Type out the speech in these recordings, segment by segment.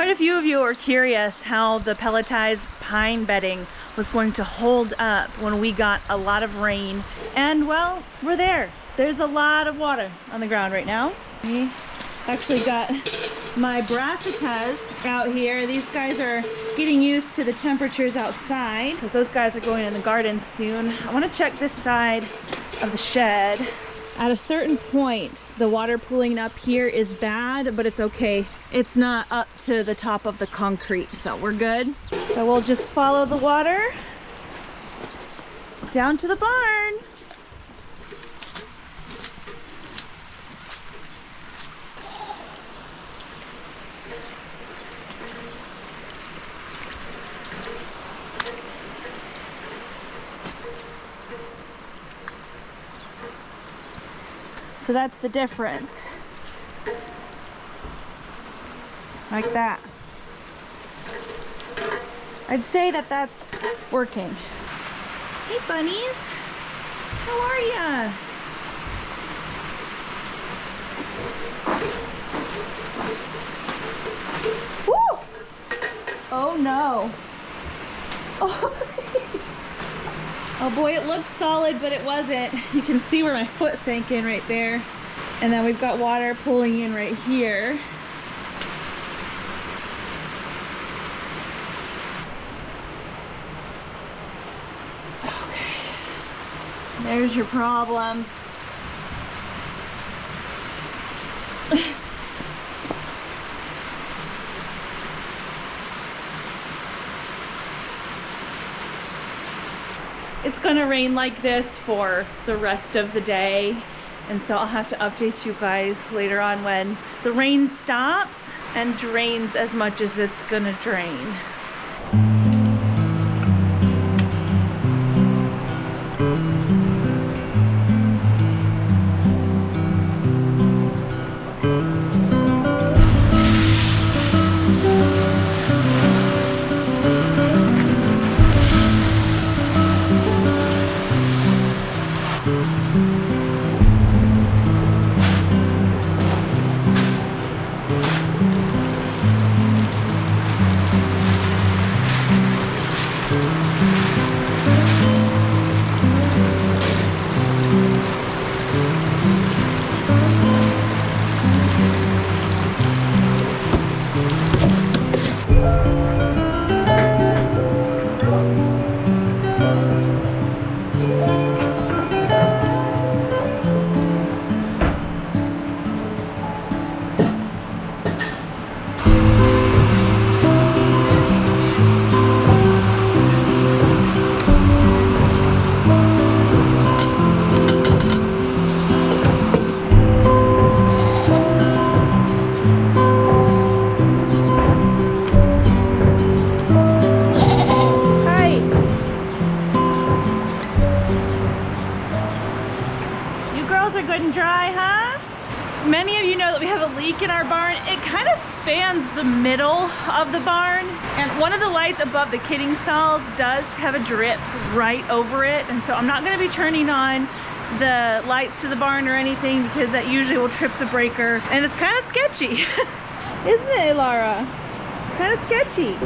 Quite a few of you are curious how the pelletized pine bedding was going to hold up when we got a lot of rain. And well, we're there. There's a lot of water on the ground right now. We actually got my brassicas out here. These guys are getting used to the temperatures outside because those guys are going in the garden soon. I want to check this side of the shed. At a certain point, the water pooling up here is bad, but it's okay. It's not up to the top of the concrete, so we're good. So we'll just follow the water down to the barn. So that's the difference. Like that. I'd say that that's working. Hey bunnies, how are ya? Woo! Oh no. Oh boy, it looked solid, but it wasn't. You can see where my foot sank in right there. And then we've got water pulling in right here. Okay. There's your problem. It's gonna rain like this for the rest of the day, and so I'll have to update you guys later on when the rain stops and drains as much as it's gonna drain. Many of you know that we have a leak in our barn. It kind of spans the middle of the barn, and one of the lights above the kidding stalls does have a drip right over it, and so I'm not going to be turning on the lights to the barn or anything because that usually will trip the breaker, and it's kind of sketchy. Isn't it, Lara? It's kind of sketchy.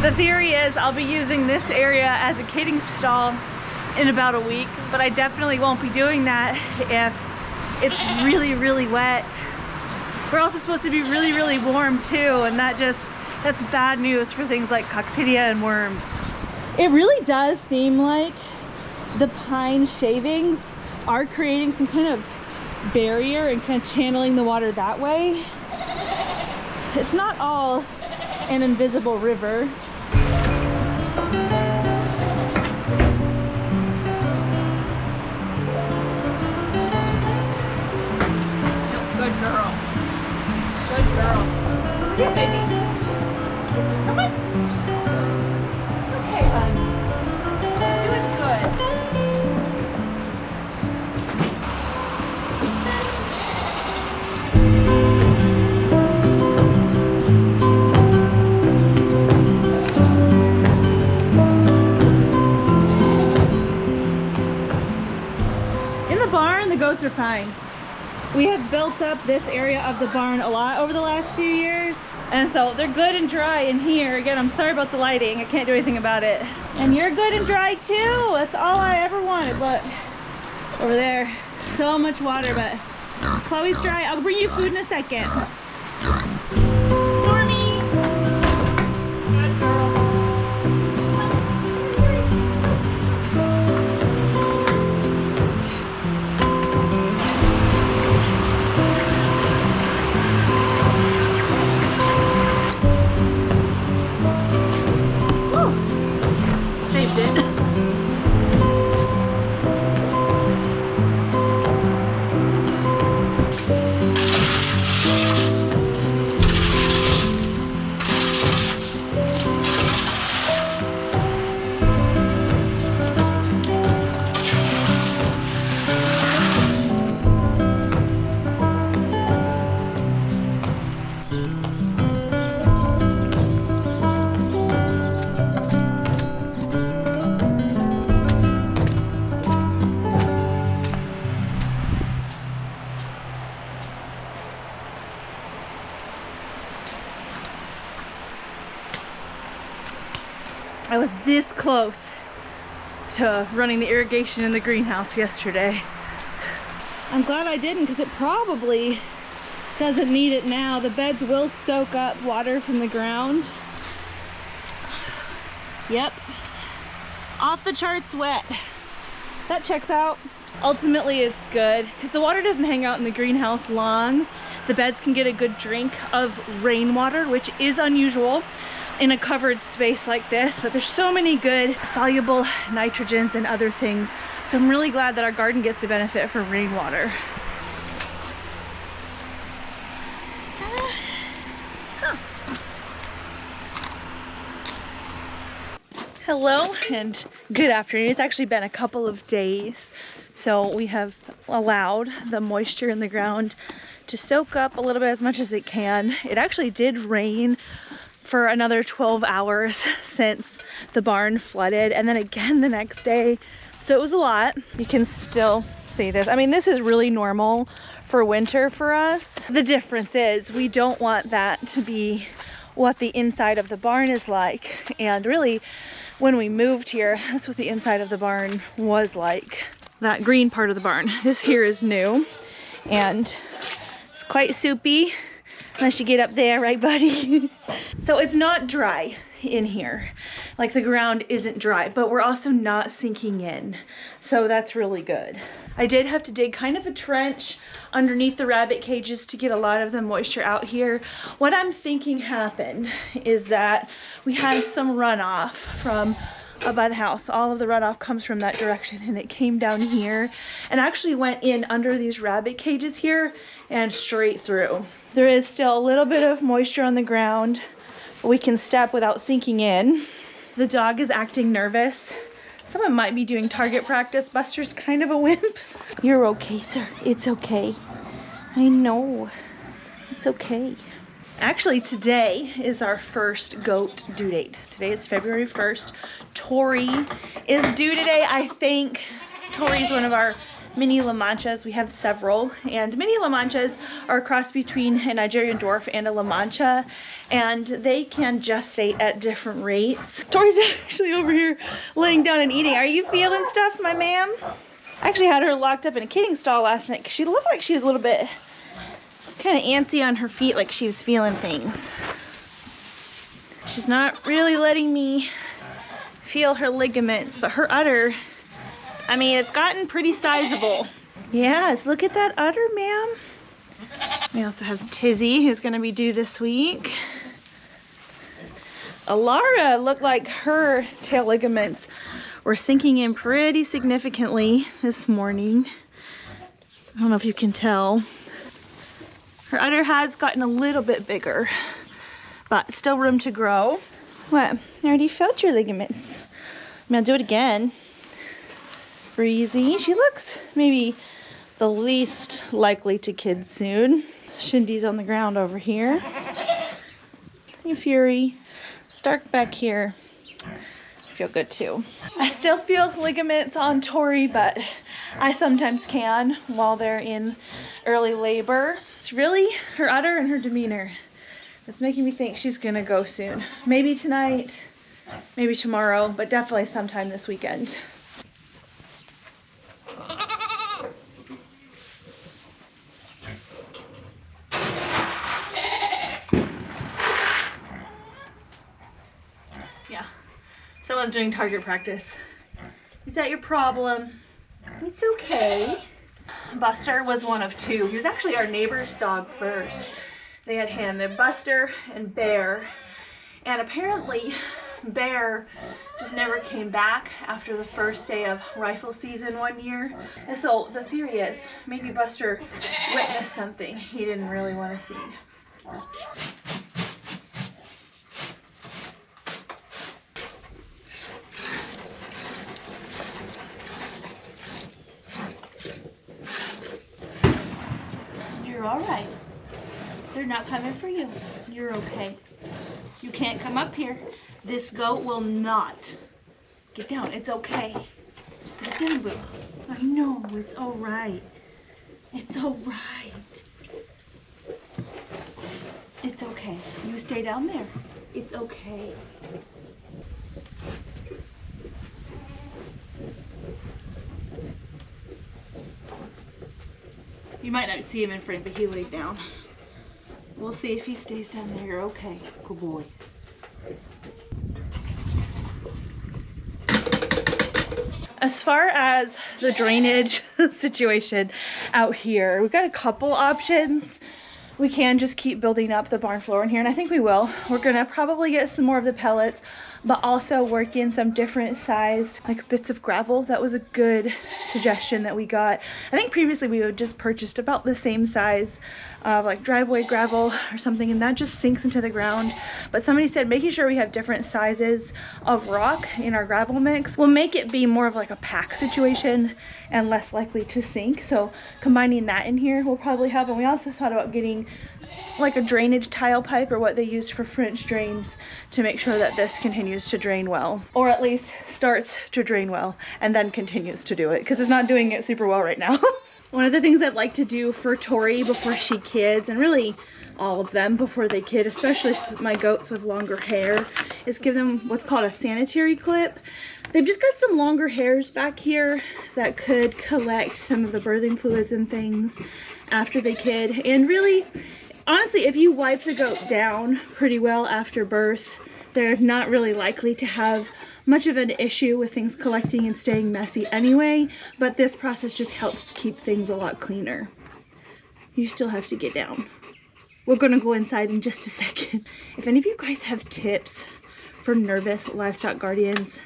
The theory is I'll be using this area as a kidding stall in about a week, but I definitely won't be doing that if it's really, really wet. We're also supposed to be really, really warm too, and that's bad news for things like coccidia and worms. It really does seem like the pine shavings are creating some kind of barrier and kind of channeling the water that way. It's not all an invisible river. Good girl. Good girl. Here, baby. Come on. Okay, hon. Doing good. fine. We have built up this area of the barn a lot over the last few years, and so they're good and dry in here. Again, I'm sorry about the lighting. I can't do anything about it. And you're good and dry too. That's all I ever wanted. Look, over there, so much water, but Chloe's dry. I'll bring you food in a second. Stormy! Good girl. Woo! Saved it. I was this close to running the irrigation in the greenhouse yesterday. I'm glad I didn't, because it probably doesn't need it now. The beds will soak up water from the ground. Yep. Off the charts wet. That checks out. Ultimately it's good because the water doesn't hang out in the greenhouse long. The beds can get a good drink of rainwater, which is unusual in a covered space like this, but there's so many good soluble nitrogens and other things. So I'm really glad that our garden gets to benefit from rainwater. Hello and good afternoon. It's actually been a couple of days, so we have allowed the moisture in the ground to soak up a little bit, as much as it can. It actually did rain for another 12 hours since the barn flooded, and then again the next day, so it was a lot. You can still see this. I mean, this is really normal for winter for us. The difference is we don't want that to be what the inside of the barn is like, and really when we moved here, that's what the inside of the barn was like. That green part of the barn. This here is new, and it's quite soupy, unless you get up there, right buddy? So it's not dry in here. Like, the ground isn't dry, but we're also not sinking in. So that's really good. I did have to dig kind of a trench underneath the rabbit cages to get a lot of the moisture out here. What I'm thinking happened is that we had some runoff from by the house. All of the runoff comes from that direction, and it came down here and actually went in under these rabbit cages here and straight through. There is still a little bit of moisture on the ground, but we can step without sinking in. The dog is acting nervous. Someone might be doing target practice. Buster's kind of a wimp. You're okay, sir. It's okay. I know. It's okay. Actually, today is our first goat due date. Today is February 1st. Tori is due today, I think. Tori is one of our mini La Manchas. We have several, and mini La Manchas are a cross between a Nigerian dwarf and a La Mancha, and they can gestate at different rates. Tori's actually over here laying down and eating. Are you feeling stuff, my ma'am? I actually had her locked up in a kidding stall last night because she looked like she was a little bit kind of antsy on her feet, like she was feeling things. She's not really letting me feel her ligaments, but her udder, I mean, it's gotten pretty sizable. Yes, look at that udder, ma'am. We also have Tizzy, who's gonna be due this week. Alara looked like her tail ligaments were sinking in pretty significantly this morning. I don't know if you can tell. Her udder has gotten a little bit bigger, but still room to grow. What? I already felt your ligaments. I'm gonna do it again. Breezy. She looks maybe the least likely to kid soon. Shindy's on the ground over here. Hey, Fury. Stark back here. feel good too. I still feel ligaments on Tori, but I sometimes can while they're in early labor. It's really her udder and her demeanor that's making me think she's gonna go soon. Maybe tonight, maybe tomorrow, but definitely sometime this weekend. Yeah, someone's doing target practice. Is that your problem? It's okay. Buster was one of two. He was actually our neighbor's dog first. They had him, and Buster and Bear. And apparently Bear just never came back after the first day of rifle season one year. And so the theory is maybe Buster witnessed something he didn't really want to see. You're all right. They're not coming for you. You're okay. You can't come up here. This goat will not. Get down. It's okay. Get down, boo. I know. It's all right. It's all right. It's okay. You stay down there. It's okay. You might not see him in front, but he laid down. We'll see if he stays down there. You're okay. Good boy. As far as the drainage situation out here, we've got a couple options. We can just keep building up the barn floor in here, and I think we will. We're gonna probably get some more of the pellets, but also work in some different sized like bits of gravel. That was a good suggestion that we got. I think previously we had just purchased about the same size of like driveway gravel or something, and that just sinks into the ground. But somebody said making sure we have different sizes of rock in our gravel mix will make it be more of like a pack situation and less likely to sink. So combining that in here will probably help. And we also thought about getting like a drainage tile pipe, or what they used for French drains, to make sure that this continues to drain well, or at least starts to drain well and then continues to do it, because it's not doing it super well right now. One of the things I'd like to do for Tori before she kids, and really all of them before they kid, especially my goats with longer hair, is give them what's called a sanitary clip. They've just got some longer hairs back here that could collect some of the birthing fluids and things after they kid. And really, honestly, if you wipe the goat down pretty well after birth, they're not really likely to have much of an issue with things collecting and staying messy anyway, but this process just helps keep things a lot cleaner. You still have to get down. We're gonna go inside in just a second. If any of you guys have tips for nervous livestock guardians,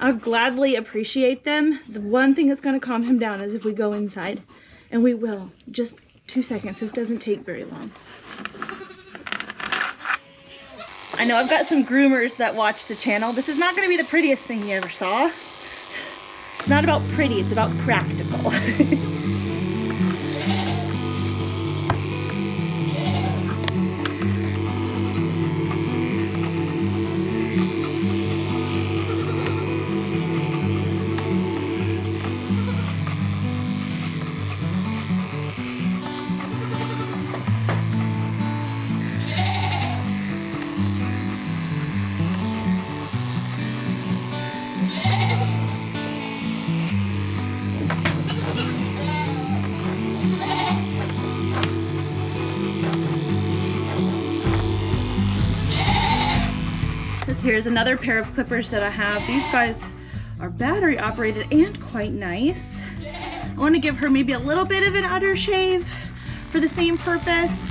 I'll gladly appreciate them. The one thing that's gonna calm him down is if we go inside, and we will. Just 2 seconds, this doesn't take very long. I know I've got some groomers that watch the channel. This is not gonna be the prettiest thing you ever saw. It's not about pretty, it's about practical. Here's another pair of clippers that I have. These guys are battery operated and quite nice. I want to give her maybe a little bit of an udder shave for the same purpose.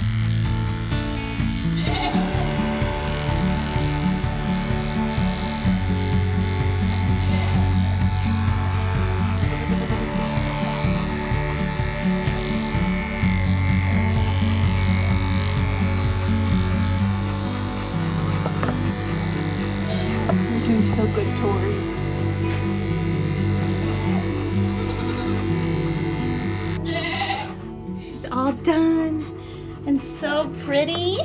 So good, Tori. She's all done and so pretty.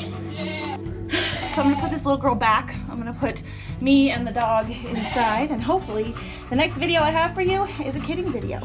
So So I'm gonna put this little girl back. I'm gonna put me and the dog inside, and hopefully the next video I have for you is a kidding video.